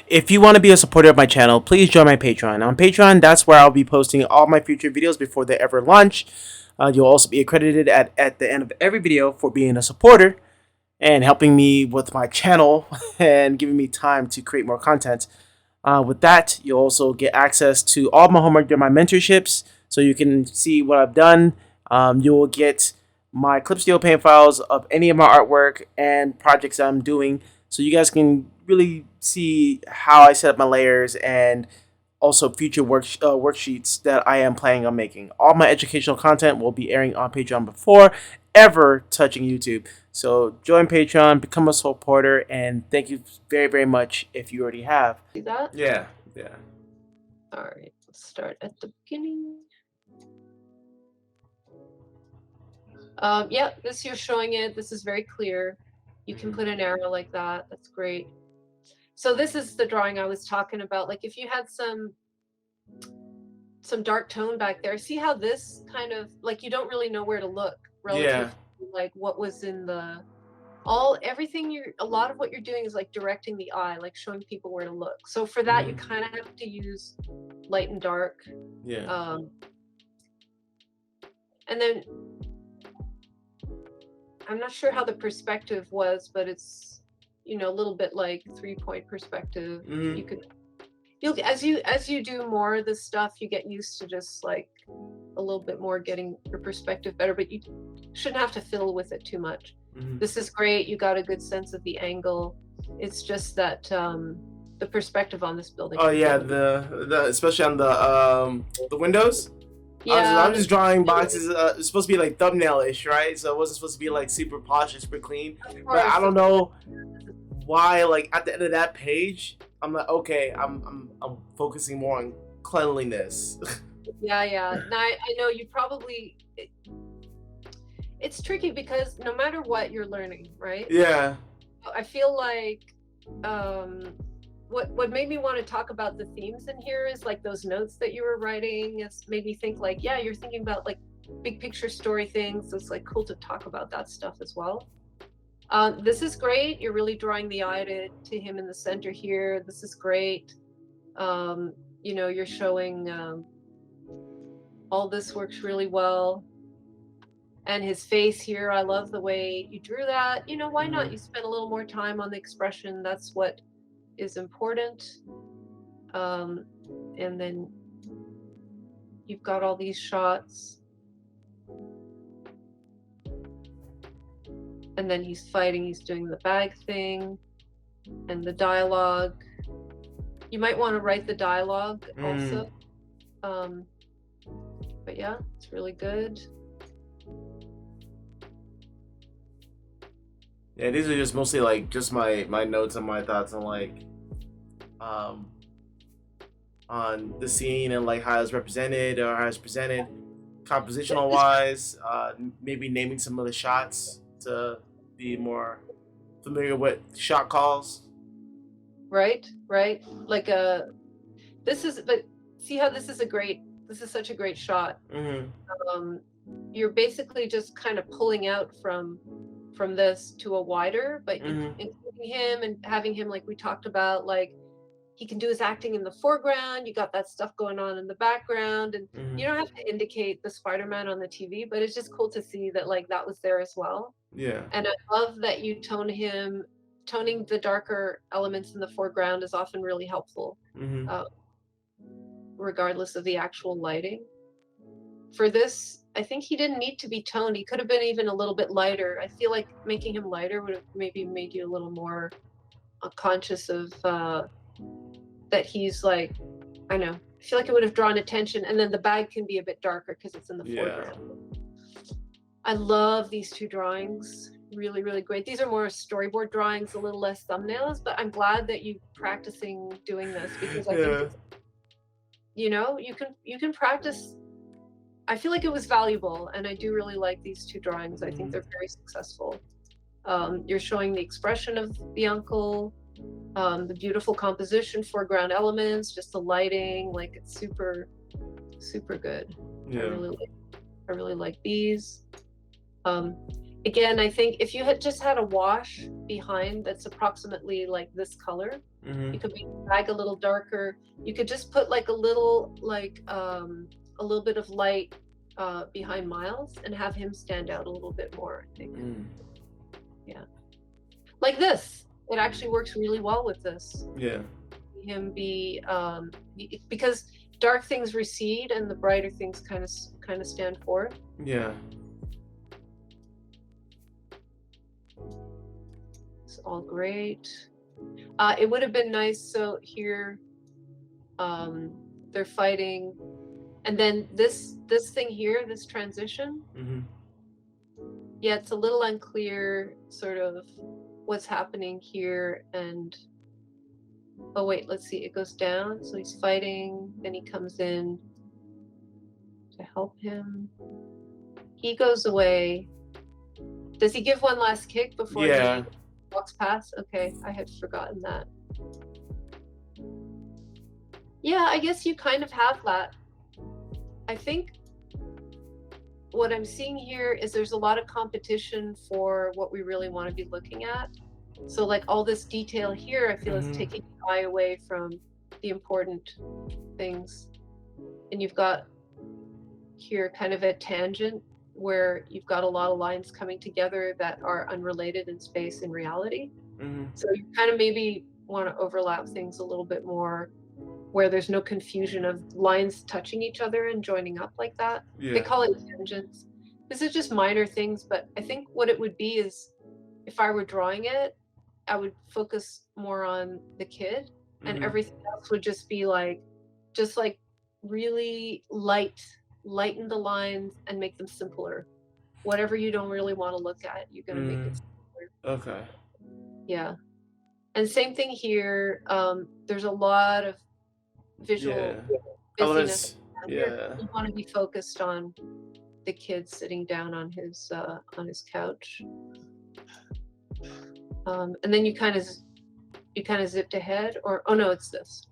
If you want to be a supporter of my channel, please join my Patreon. On Patreon, that's where I'll be posting all my future videos before they ever launch. You'll also be accredited at the end of every video for being a supporter and helping me with my channel and giving me time to create more content. With that, you'll also get access to all my homework during my mentorships, so you can see what I've done. You will get my clip studio paint files of any of my artwork and projects that I'm doing, so you guys can really see how I set up my layers and also future worksheets that I am planning on making. All my educational content will be airing on Patreon before ever touching YouTube. So join Patreon, become a supporter, and thank you very, very much if you already have. See that? Yeah, yeah. All right, let's start at the beginning. Yeah, this you're showing it. This is very clear. You can put an arrow like that. That's great. So this is the drawing I was talking about. Like if you had some dark tone back there, see how this kind of like you don't really know where to look relative to like what was in the everything a lot of what you're doing is like directing the eye, like showing people where to look. So for that, you kind of have to use light and dark. Yeah. And then I'm not sure how the perspective was, but it's, you know, a little bit like 3-point perspective. You'll as you do more of this stuff, you get used to just like a little bit more getting your perspective better, but you shouldn't have to fiddle with it too much. This is great. You got a good sense of the angle. It's just that the perspective on this building. Oh yeah, the especially on the windows. Yeah, I'm just drawing boxes. It's supposed to be like thumbnail-ish, right? So it wasn't supposed to be like super posh and super clean. But I don't know why. Like at the end of that page, I'm like, okay, I'm focusing more on cleanliness. Yeah. Now I know you probably. It's tricky because no matter what you're learning, right? Yeah. I feel like what made me want to talk about the themes in here is like those notes that you were writing. It's made me think like, yeah, you're thinking about like big picture story things. It's like cool to talk about that stuff as well. This is great. You're really drawing the eye to him in the center here. This is great. You know, you're showing all this works really well. And his face here, I love the way you drew that. You know, why not? You spend a little more time on the expression. That's what is important. And then you've got all these shots. And then he's fighting, he's doing the bag thing and the dialogue. You might want to write the dialogue also. But yeah, it's really good. Yeah, these are just mostly like just my notes and my thoughts on like on the scene and like how it's represented or how it's presented compositional wise, maybe naming some of the shots to be more familiar with shot calls. Right. Like this is, but see how this is such a great shot. You're basically just kind of pulling out from this to a wider, but including him and having him, like we talked about, like he can do his acting in the foreground. You got that stuff going on in the background, and you don't have to indicate the Spider-Man on the TV, but it's just cool to see that like that was there as well. Yeah. And I love that you toning the darker elements in the foreground is often really helpful, regardless of the actual lighting. For this, I think he didn't need to be toned. He could have been even a little bit lighter. I feel like making him lighter would have maybe made you a little more conscious of that he's like, I know. I feel like it would have drawn attention, and then the bag can be a bit darker because it's in the foreground. I love these two drawings. Really, really great. These are more storyboard drawings, a little less thumbnails, but I'm glad that you're practicing doing this because I think, you know, you can practice. I feel like it was valuable, and I do really like these two drawings. I think they're very successful. You're showing the expression of the uncle, the beautiful composition, foreground elements, just the lighting, like it's super, super good. I really like these. Again, I think if you had just had a wash behind that's approximately like this color, you could make the bag a little darker. You could just put like a little a little bit of light behind Miles and have him stand out a little bit more, I think. Yeah. Like this. It actually works really well with this. Yeah. Him be because dark things recede and the brighter things kind of stand forth. Yeah. It's all great. It would have been nice. So here, they're fighting, and then this thing here, this transition. Yeah, it's a little unclear, sort of, what's happening here. And oh wait, let's see. It goes down. So he's fighting. Then he comes in to help him. He goes away. Does he give one last kick before he walks past? Okay, I had forgotten that. Yeah, I guess you kind of have that. I think what I'm seeing here is there's a lot of competition for what we really want to be looking at. So like all this detail here, I feel is taking the eye away from the important things. And you've got here kind of a tangent where you've got a lot of lines coming together that are unrelated in space and reality. So you kind of maybe want to overlap things a little bit more where there's no confusion of lines touching each other and joining up like that. They call it tangents. This is just minor things, but I think what it would be is if I were drawing it, I would focus more on the kid and everything else would just be like, really lighten the lines and make them simpler. Whatever you don't really want to look at, you're going to make it simpler. Okay. Yeah. And same thing here. There's a lot of visual busyness. Yeah. You want to be focused on the kid sitting down on his couch. And then you kind of zipped ahead, or oh no, it's this.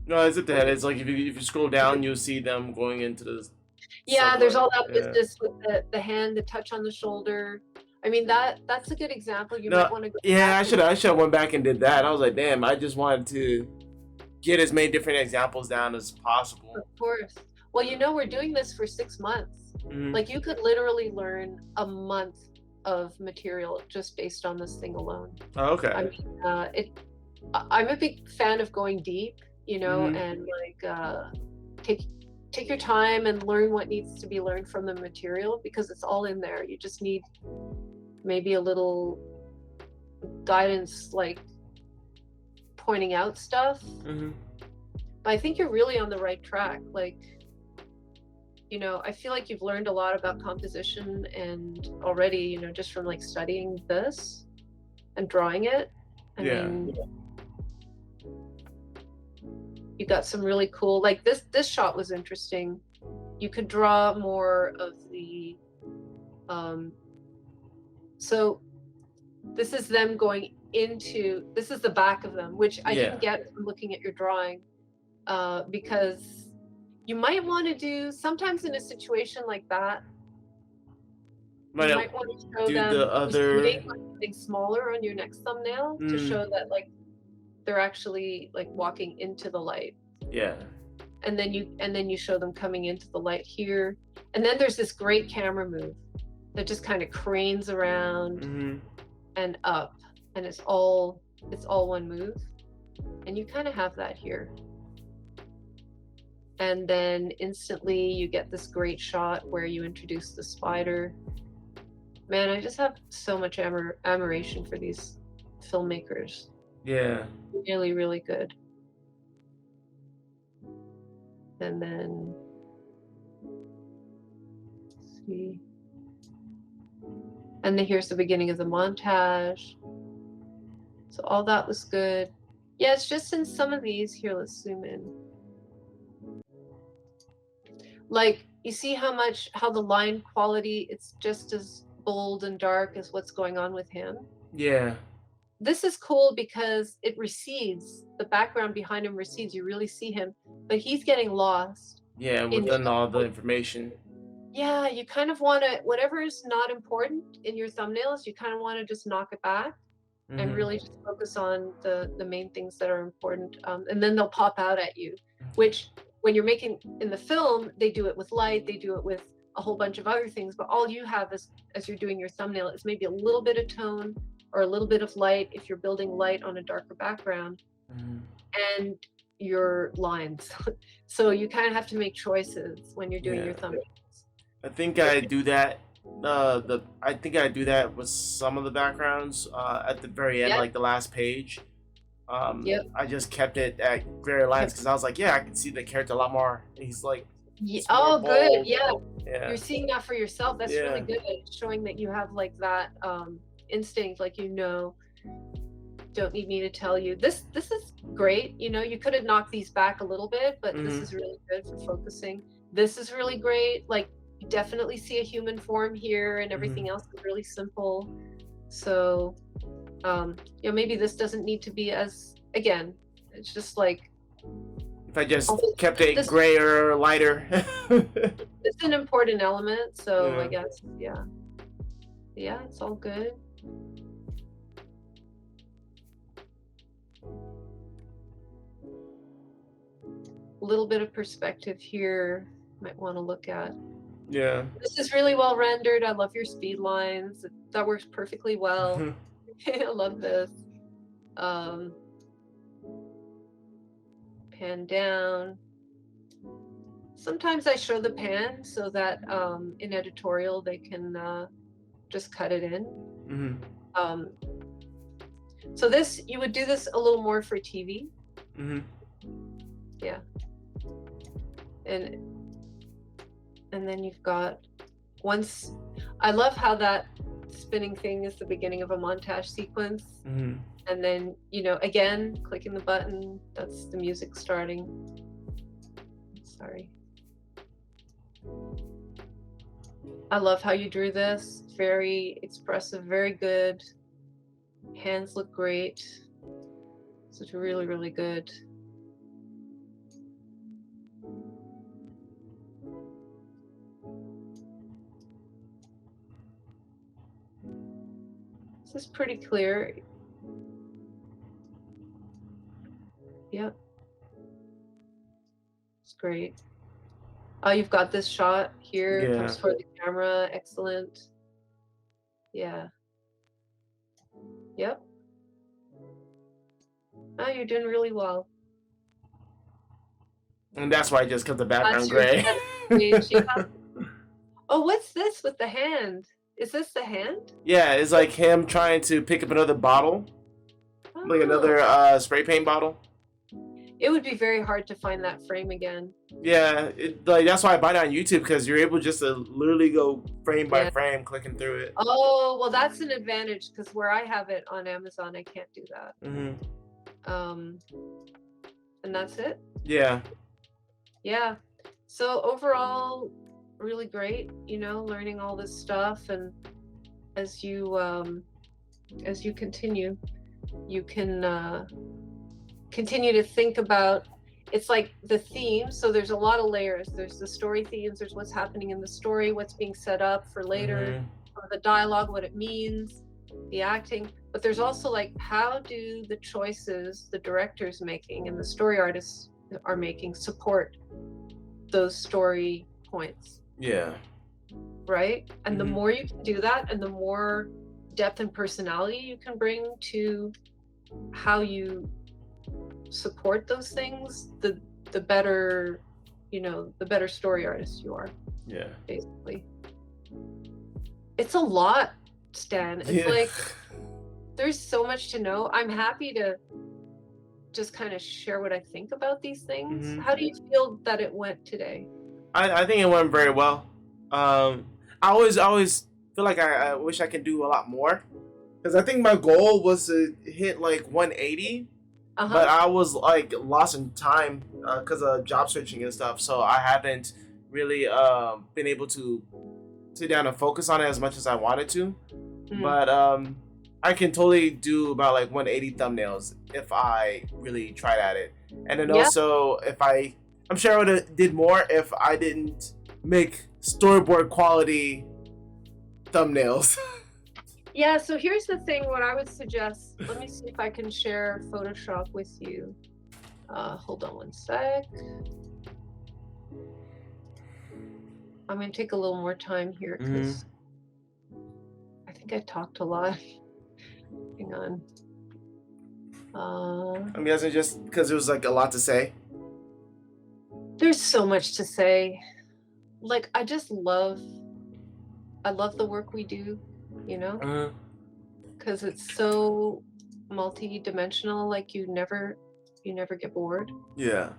No, I zipped ahead. It's like if you scroll down, you'll see them going into the. Yeah, there's all that business with the hand, the touch on the shoulder. I mean that's a good example. You might want to go. Yeah, I should have went back and did that. I was like, damn, I just wanted to get as many different examples down as possible. Of course. Well, we're doing this for 6 months. Like you could literally learn a month of material just based on this thing alone. Oh, okay. I mean, I'm a big fan of going deep, and like take your time and learn what needs to be learned from the material because it's all in there. You just need maybe a little guidance, like pointing out stuff. But I think you're really on the right track. Like, I feel like you've learned a lot about composition and already, just from like studying this and drawing it. I mean, you got some really cool, like this shot was interesting. You could draw more of the, so this is them going into, this is the back of them, which I didn't get from looking at your drawing, because you might want to do, sometimes in a situation like that, you might want to show them the other, make something smaller on your next thumbnail to show that like they're actually like walking into the light. Yeah. And then you show them coming into the light here. And then there's this great camera move that just kind of cranes around and up, and it's all one move. And you kind of have that here. And then instantly you get this great shot where you introduce the spider. Man, I just have so much admiration for these filmmakers. Yeah. Really, really good. And then, let's see. And then here's the beginning of the montage. So all that was good. Yeah, it's just in some of these. Here, let's zoom in. Like, you see how the line quality, it's just as bold and dark as what's going on with him? Yeah. This is cool because it recedes. The background behind him recedes. You really see him, but he's getting lost. Yeah, within all the information. Yeah, you kind of want to, whatever is not important in your thumbnails, you kind of want to just knock it back and Mm-hmm. really just focus on the main things that are important, and then they'll pop out at you. Which, when you're making in the film, they do it with light, they do it with a whole bunch of other things, but all you have is, as you're doing your thumbnail, is maybe a little bit of tone or a little bit of light if you're building light on a darker background, Mm-hmm. and your lines. So you kind of have to make choices when you're doing Yeah. your thumbnails. I think I do that. I think I do that with some of the backgrounds at the very end, Yep, like the last page. yep. I just kept it at clear lines because I was like, yeah, I can see the character a lot more. He's like, it's more Oh, good. bold. Yeah, Yeah, you're seeing that for yourself. That's really yeah. good. It's showing that you have like that instinct, like, don't need me to tell you. This is great. You could have knocked these back a little bit, but this Hmm. is really good for focusing. This is really great. Like, you definitely see a human form here, and Hmm. everything else is really simple. So, maybe this doesn't need to be as, again, it's just like, If I just although kept it this grayer, lighter. it's an important element, so I Yeah. guess, yeah. Yeah, it's all good. A little bit of perspective here, might want to look at. Yeah. This is really well rendered. I love your speed lines. That works perfectly well. I love this. Um, Pan down. Sometimes I show the pan so that in editorial they can just cut it in. Hmm. Um, so this, you would do this a little more for TV. Hmm. Yeah. And then you've got, once, I love how that spinning thing is the beginning of a montage sequence. Hmm. And then, again, clicking the button, that's the music starting. Sorry. I love how you drew this. Very expressive, very good. Hands look great. Such really, really good. This is pretty clear. Yep. It's great. Oh, you've got this shot here, Yeah. comes toward the camera. Excellent. Yeah. Yep. Oh, you're doing really well. And that's why I just kept the That's background your gray. stage. Yeah. Oh, what's this with the hand? Is this the hand? Yeah, it's like him trying to pick up another bottle, like Oh. another spray paint bottle. It would be very hard to find that frame again. Yeah, like that's why I buy it on YouTube because you're able just to literally go frame by Yeah. frame, clicking through it. Oh, well, that's an advantage, because where I have it on Amazon, I can't do that. Hmm. And that's it. Yeah. Yeah. So overall, really great. Learning all this stuff, and as you continue, you can continue to think about. It's like the theme. So there's a lot of layers. There's the story themes. There's what's happening in the story, what's being set up for later, the dialogue, what it means, the acting. But there's also, like, how do the choices the director's making and the story artists are making support those story points, Yeah. right? And the Mhm. more you can do that, and the more depth and personality you can bring to how you support those things, the better, the better story artist you are, Yeah. basically. It's a lot, Stan. It's like, there's so much to know. I'm happy to just kind of share what I think about these things. Mhm. How do you feel that it went today? I think it went very well. I always feel like I wish I could do a lot more because I think my goal was to hit like 180, but I was like lost in time because of job searching and stuff. So I haven't really been able to sit down and focus on it as much as I wanted to. But I can totally do about like 180 thumbnails if I really tried at it. And then Yeah. also if I'm sure I would have did more if I didn't make storyboard quality thumbnails. Yeah, so here's the thing, what I would suggest, let me see if I can share Photoshop with you. Hold on one sec. I'm going to take a little more time here because I think I talked a lot. Hang on. I'm guessing just because it was like a lot to say. There's so much to say. Like, I love the work we do, you know, because it's so multi-dimensional. Like you never get bored. Yeah.